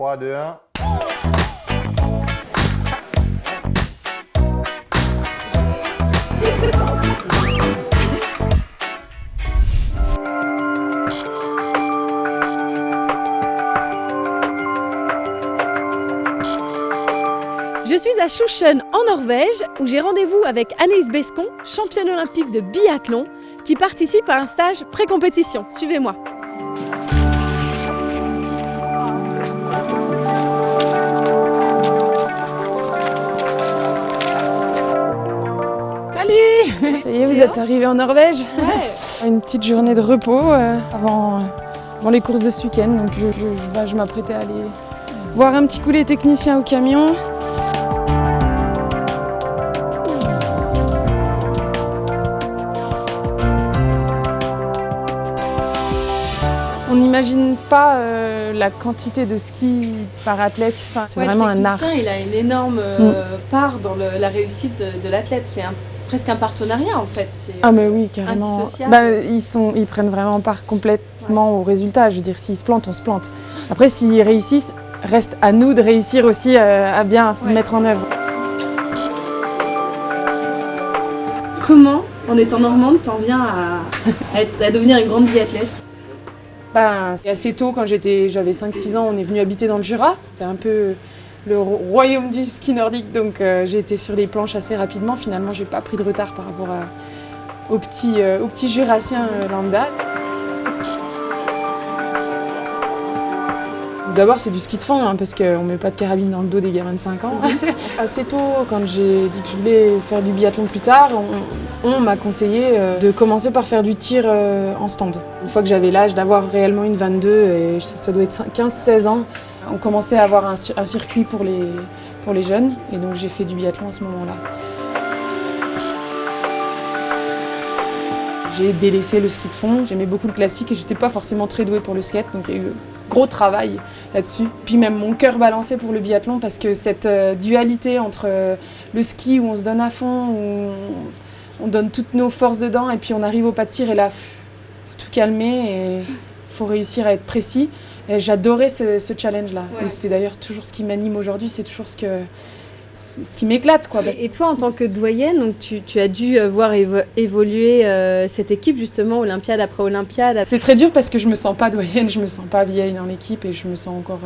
3, 2, 1. Je suis à Sjusjøen en Norvège où j'ai rendez-vous avec Anaïs Bescon, championne olympique de biathlon, qui participe à un stage pré-compétition. Suivez-moi. Salut! Ça y est, vous êtes arrivés en Norvège? Ouais. Une petite journée de repos avant les courses de ce week-end. Donc je m'apprêtais à aller voir un petit coup les techniciens au camion. On n'imagine pas la quantité de ski par athlète. Enfin, c'est vraiment un art. Il a une énorme part dans la réussite de l'athlète. C'est presque un partenariat en fait. Ah mais oui, carrément. Indissociable. Ils prennent vraiment part complètement au résultat. Je veux dire, s'ils se plantent, on se plante. Après, s'ils réussissent, reste à nous de réussir aussi à bien mettre en œuvre. Comment, en étant normande, t'en viens à devenir une grande biathlète? C'est assez tôt, quand j'avais 5-6 ans, on est venu habiter dans le Jura. C'est un peu le royaume du ski nordique, donc j'ai été sur les planches assez rapidement. Finalement, j'ai pas pris de retard par rapport aux petits jurassiens lambda. D'abord, c'est du ski de fond, parce qu'on met pas de carabine dans le dos des gamins de 5 ans. Assez tôt, quand j'ai dit que je voulais faire du biathlon plus tard, on m'a conseillé de commencer par faire du tir en stand. Une fois que j'avais l'âge d'avoir réellement une 22, et ça doit être 15-16 ans, on commençait à avoir un circuit pour les jeunes, et donc j'ai fait du biathlon à ce moment-là. J'ai délaissé le ski de fond, j'aimais beaucoup le classique et j'étais pas forcément très douée pour le skate, donc il y a eu gros travail là-dessus. Puis même mon cœur balançait pour le biathlon parce que cette dualité entre le ski où on se donne à fond, où on donne toutes nos forces dedans et puis on arrive au pas de tir et là, faut tout calmer et il faut réussir à être précis. Et j'adorais ce challenge-là. Ouais. Et c'est d'ailleurs toujours ce qui m'anime aujourd'hui, c'est toujours ce qui m'éclate, quoi. Et toi, en tant que doyenne, donc tu as dû voir évoluer cette équipe, justement, Olympiade après Olympiade. C'est très dur parce que je me sens pas doyenne, je me sens pas vieille dans l'équipe et je me sens encore...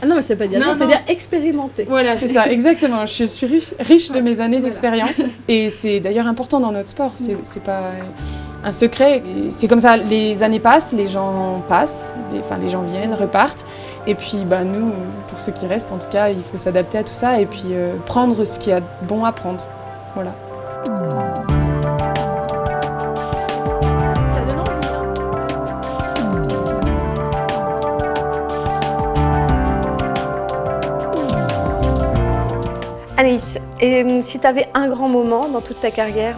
Ah non, mais c'est pas dire c'est dire expérimentée. Voilà, c'est ça, exactement. Je suis riche de mes années d'expérience. Et c'est d'ailleurs important dans notre sport, c'est pas un secret. C'est comme ça, les années passent, les gens passent, les gens viennent, repartent. Et puis nous, pour ceux qui restent en tout cas, il faut s'adapter à tout ça et puis prendre ce qu'il y a de bon à prendre. Voilà. Ça donne envie, Anaïs, et si tu avais un grand moment dans toute ta carrière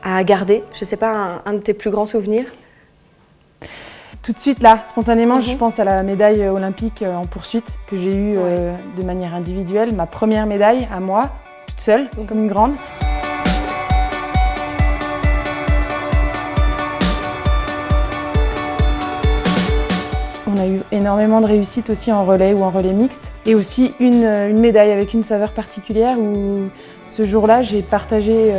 à garder, je sais pas, un de tes plus grands souvenirs? Tout de suite là, spontanément, je pense à la médaille olympique en poursuite que j'ai eue de manière individuelle, ma première médaille à moi, toute seule, comme une grande. On a eu énormément de réussites aussi en relais ou en relais mixte et aussi une médaille avec une saveur particulière où ce jour-là, j'ai partagé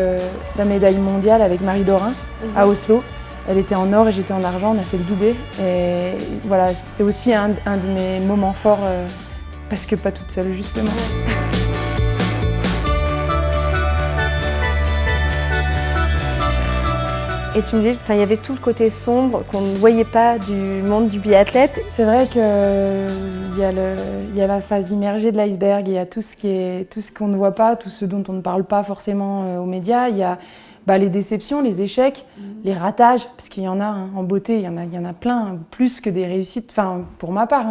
la médaille mondiale avec Marie Dorin à Oslo. Elle était en or et j'étais en argent, on a fait le doublé. Et voilà, c'est aussi un de mes moments forts, parce que pas toute seule, justement. Et tu me dis, il y avait tout le côté sombre qu'on ne voyait pas du monde du biathlète. C'est vrai qu'il y a la phase immergée de l'iceberg, il y a tout ce qu'on ne voit pas, tout ce dont on ne parle pas forcément aux médias. Il y a les déceptions, les échecs, les ratages, parce qu'il y en a en beauté, il y en a plein, plus que des réussites. Enfin, pour ma part,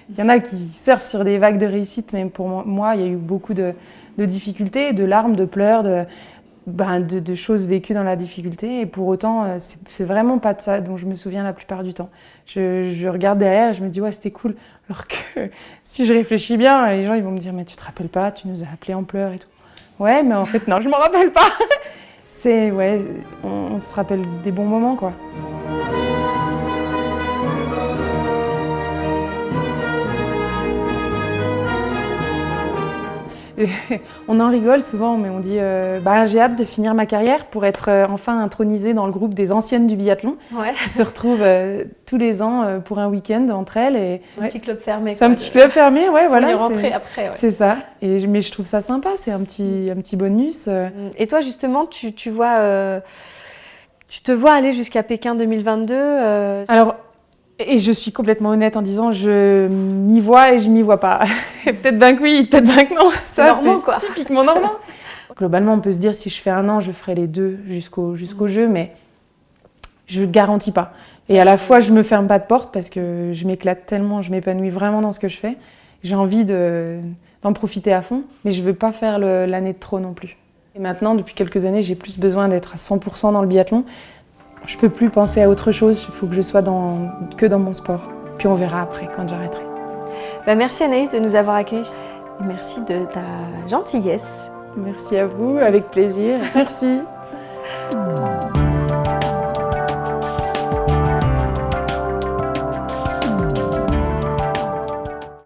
il y en a qui surfent sur des vagues de réussite, mais pour moi, il y a eu beaucoup de difficultés, de larmes, de pleurs, de choses vécues dans la difficulté. Et pour autant, c'est vraiment pas de ça dont je me souviens la plupart du temps. Je regarde derrière et je me dis, ouais, c'était cool. Alors que si je réfléchis bien, les gens ils vont me dire, mais tu te rappelles pas, tu nous as appelés en pleurs et tout. Ouais, mais en fait, non, je m'en rappelle pas. On se rappelle des bons moments, quoi. On en rigole souvent, mais on dit j'ai hâte de finir ma carrière pour être enfin intronisée dans le groupe des anciennes du biathlon. Ouais. Qui se retrouvent tous les ans pour un week-end entre elles. Un petit club fermé. C'est un petit club fermé, ouais, voilà. Faut y rentrer après. Ouais. C'est ça. Mais je trouve ça sympa, c'est un petit bonus. Et toi, justement, tu te vois aller jusqu'à Pékin 2022 Alors, et je suis complètement honnête en disant je m'y vois et je m'y vois pas. Peut-être bien que oui, peut-être bien que non. Ça, normand, quoi. Typiquement normand. Globalement, on peut se dire si je fais 1 an, je ferai les 2 jusqu'au jeu, mais je ne garantis pas. Et à la fois, je me ferme pas de porte parce que je m'éclate tellement, je m'épanouis vraiment dans ce que je fais. J'ai envie d'en profiter à fond, mais je veux pas faire l'année de trop non plus. Et maintenant, depuis quelques années, j'ai plus besoin d'être à 100% dans le biathlon. Je peux plus penser à autre chose, il faut que je sois que dans mon sport. Puis on verra après, quand j'arrêterai. Merci Anaïs de nous avoir accueillis. Et merci de ta gentillesse. Merci à vous, avec plaisir. Merci.